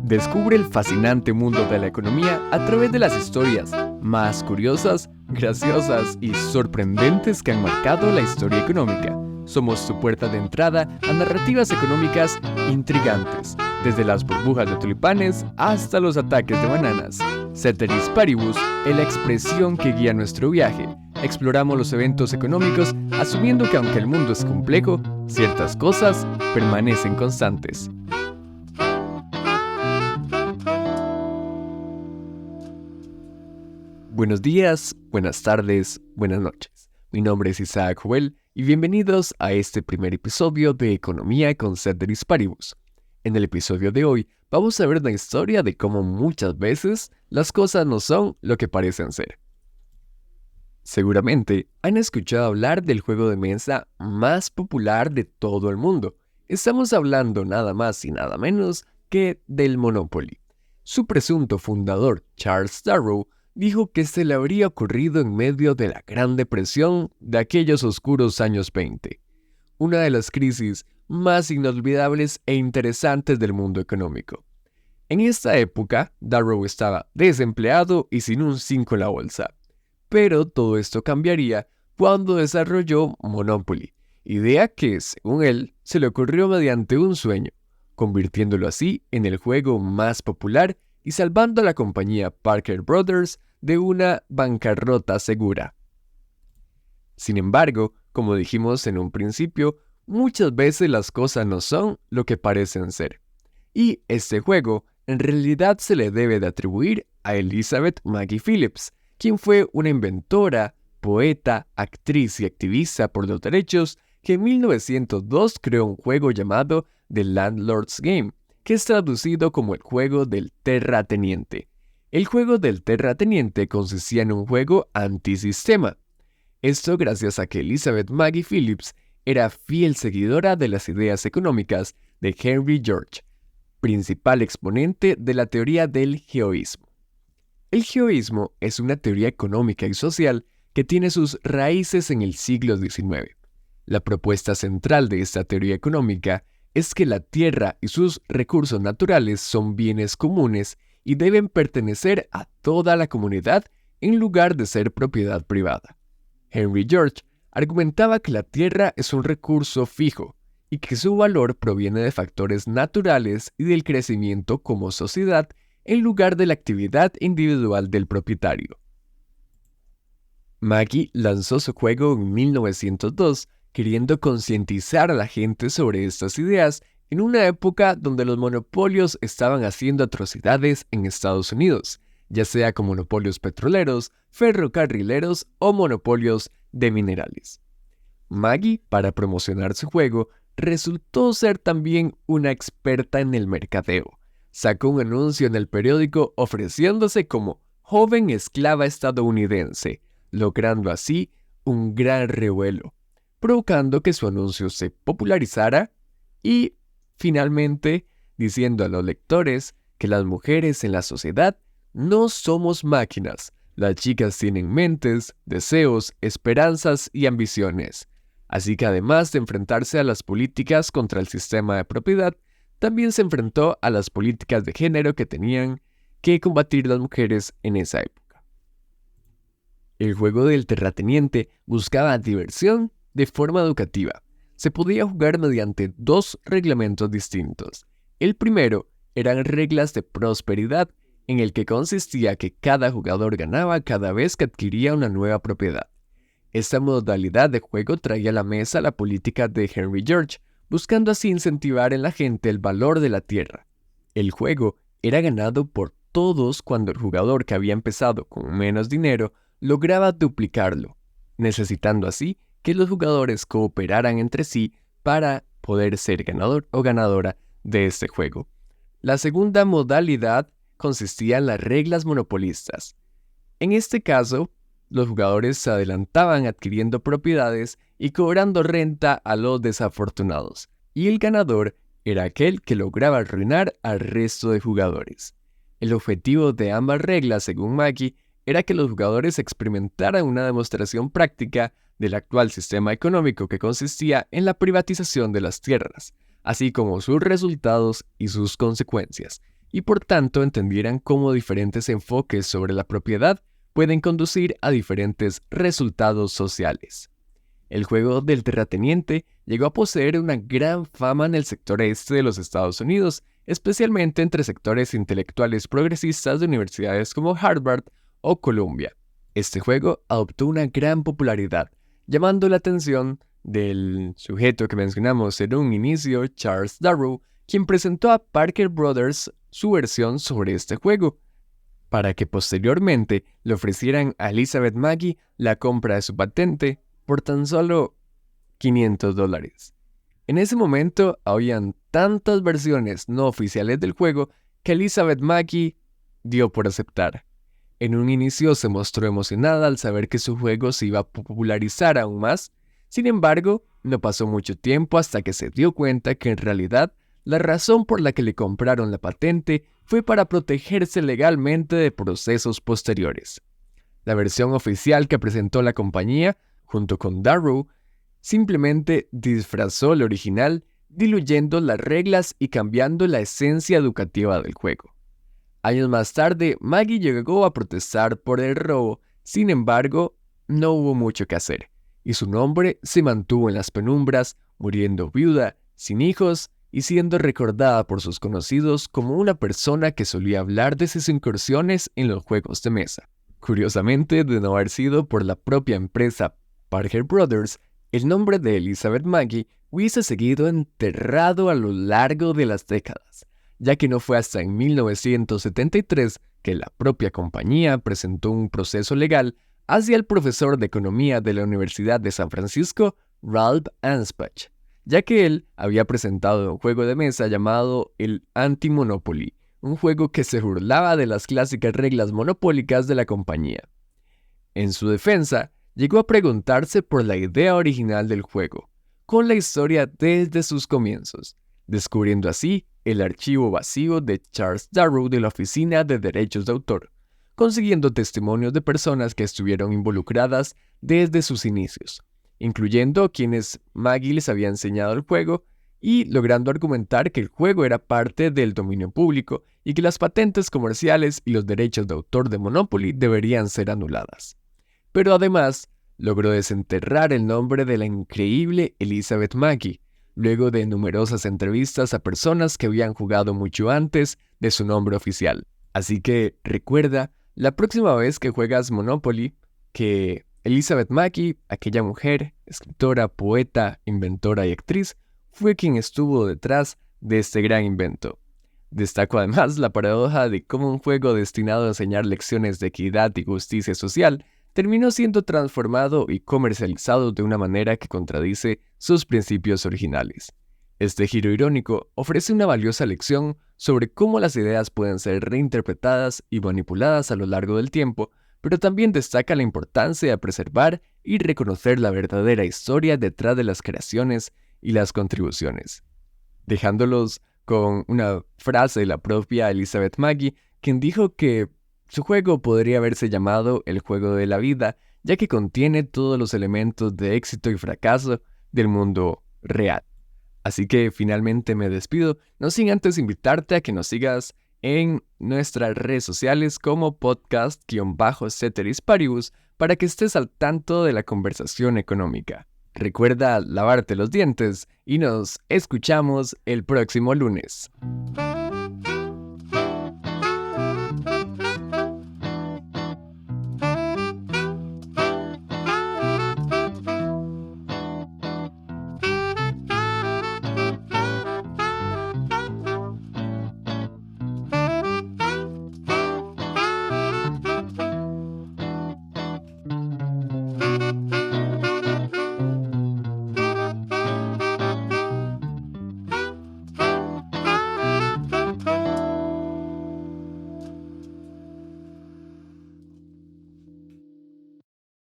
Descubre el fascinante mundo de la economía a través de las historias más curiosas, graciosas y sorprendentes que han marcado la historia económica. Somos tu puerta de entrada a narrativas económicas intrigantes, desde las burbujas de tulipanes hasta los ataques de bananas. Ceteris paribus es la expresión que guía nuestro viaje. Exploramos los eventos económicos asumiendo que aunque el mundo es complejo, ciertas cosas permanecen constantes. Buenos días, buenas tardes, buenas noches. Mi nombre es Isaac Joel y bienvenidos a este primer episodio de Economía con Ceteris Paribus. En el episodio de hoy vamos a ver la historia de cómo muchas veces las cosas no son lo que parecen ser. Seguramente han escuchado hablar del juego de mesa más popular de todo el mundo. Estamos hablando nada más y nada menos que del Monopoly. Su presunto fundador, Charles Darrow, dijo que se le habría ocurrido en medio de la Gran Depresión de aquellos oscuros años 20, una de las crisis más inolvidables e interesantes del mundo económico. En esta época, Darrow estaba desempleado y sin un 5 en la bolsa. Pero todo esto cambiaría cuando desarrolló Monopoly, idea que, según él, se le ocurrió mediante un sueño, convirtiéndolo así en el juego más popular y salvando a la compañía Parker Brothers de una bancarrota segura. Sin embargo, como dijimos en un principio, muchas veces las cosas no son lo que parecen ser. Y este juego en realidad se le debe de atribuir a Elizabeth Magie Phillips, quien fue una inventora, poeta, actriz y activista por los derechos que en 1902 creó un juego llamado The Landlord's Game, que es traducido como el juego del terrateniente. El juego del terrateniente consistía en un juego antisistema. Esto gracias a que Elizabeth Magie Phillips era fiel seguidora de las ideas económicas de Henry George, principal exponente de la teoría del geoísmo. El geoísmo es una teoría económica y social que tiene sus raíces en el siglo XIX. La propuesta central de esta teoría económica es que la tierra y sus recursos naturales son bienes comunes y deben pertenecer a toda la comunidad en lugar de ser propiedad privada. Henry George argumentaba que la tierra es un recurso fijo y que su valor proviene de factores naturales y del crecimiento como sociedad en lugar de la actividad individual del propietario. Magie lanzó su juego en 1902 queriendo concientizar a la gente sobre estas ideas en una época donde los monopolios estaban haciendo atrocidades en Estados Unidos, ya sea con monopolios petroleros, ferrocarrileros o monopolios de minerales. Magie, para promocionar su juego, resultó ser también una experta en el mercadeo. Sacó un anuncio en el periódico ofreciéndose como joven esclava estadounidense, logrando así un gran revuelo, provocando que su anuncio se popularizara y, finalmente, diciendo a los lectores que las mujeres en la sociedad no somos máquinas. Las chicas tienen mentes, deseos, esperanzas y ambiciones. Así que además de enfrentarse a las políticas contra el sistema de propiedad, también se enfrentó a las políticas de género que tenían que combatir las mujeres en esa época. El juego del terrateniente buscaba diversión de forma educativa. Se podía jugar mediante dos reglamentos distintos. El primero eran reglas de prosperidad, en el que consistía que cada jugador ganaba cada vez que adquiría una nueva propiedad. Esta modalidad de juego traía a la mesa la política de Henry George, buscando así incentivar en la gente el valor de la tierra. El juego era ganado por todos cuando el jugador que había empezado con menos dinero lograba duplicarlo, necesitando así que los jugadores cooperaran entre sí para poder ser ganador o ganadora de este juego. La segunda modalidad consistía en las reglas monopolistas. En este caso, los jugadores se adelantaban adquiriendo propiedades y cobrando renta a los desafortunados, y el ganador era aquel que lograba arruinar al resto de jugadores. El objetivo de ambas reglas, según Magie, era que los jugadores experimentaran una demostración práctica del actual sistema económico que consistía en la privatización de las tierras, así como sus resultados y sus consecuencias, y por tanto entendieran cómo diferentes enfoques sobre la propiedad pueden conducir a diferentes resultados sociales. El juego del terrateniente llegó a poseer una gran fama en el sector este de los Estados Unidos, especialmente entre sectores intelectuales progresistas de universidades como Harvard o Columbia. Este juego adoptó una gran popularidad, llamando la atención del sujeto que mencionamos en un inicio, Charles Darrow, quien presentó a Parker Brothers su versión sobre este juego, para que posteriormente le ofrecieran a Elizabeth Magie la compra de su patente por tan solo $500. En ese momento habían tantas versiones no oficiales del juego que Elizabeth Magie dio por aceptar. En un inicio se mostró emocionada al saber que su juego se iba a popularizar aún más. Sin embargo, no pasó mucho tiempo hasta que se dio cuenta que en realidad la razón por la que le compraron la patente fue para protegerse legalmente de procesos posteriores. La versión oficial que presentó la compañía, junto con Darrow, simplemente disfrazó el original, diluyendo las reglas y cambiando la esencia educativa del juego. Años más tarde, Magie llegó a protestar por el robo, sin embargo, no hubo mucho que hacer, y su nombre se mantuvo en las penumbras, muriendo viuda, sin hijos, y siendo recordada por sus conocidos como una persona que solía hablar de sus incursiones en los juegos de mesa. Curiosamente, de no haber sido por la propia empresa Parker Brothers, el nombre de Elizabeth Magie hubiese seguido enterrado a lo largo de las décadas, ya que no fue hasta en 1973 que la propia compañía presentó un proceso legal hacia el profesor de economía de la Universidad de San Francisco, Ralph Anspach, ya que él había presentado un juego de mesa llamado el Anti-Monopoly, un juego que se burlaba de las clásicas reglas monopólicas de la compañía. En su defensa, llegó a preguntarse por la idea original del juego, con la historia desde sus comienzos, descubriendo así el archivo vacío de Charles Darrow de la Oficina de Derechos de Autor, consiguiendo testimonios de personas que estuvieron involucradas desde sus inicios, incluyendo quienes Magie les había enseñado el juego y logrando argumentar que el juego era parte del dominio público y que las patentes comerciales y los derechos de autor de Monopoly deberían ser anuladas. Pero además, logró desenterrar el nombre de la increíble Elizabeth Magie, luego de numerosas entrevistas a personas que habían jugado mucho antes de su nombre oficial. Así que recuerda, la próxima vez que juegas Monopoly, que Elizabeth Magie, aquella mujer, escritora, poeta, inventora y actriz, fue quien estuvo detrás de este gran invento. Destaco además la paradoja de cómo un juego destinado a enseñar lecciones de equidad y justicia social terminó siendo transformado y comercializado de una manera que contradice sus principios originales. Este giro irónico ofrece una valiosa lección sobre cómo las ideas pueden ser reinterpretadas y manipuladas a lo largo del tiempo, pero también destaca la importancia de preservar y reconocer la verdadera historia detrás de las creaciones y las contribuciones. Dejándolos con una frase de la propia Elizabeth Magie, quien dijo que su juego podría haberse llamado el juego de la vida, ya que contiene todos los elementos de éxito y fracaso del mundo real. Así que finalmente me despido, no sin antes invitarte a que nos sigas en nuestras redes sociales como podcast-ceteris paribus para que estés al tanto de la conversación económica. Recuerda lavarte los dientes y nos escuchamos el próximo lunes.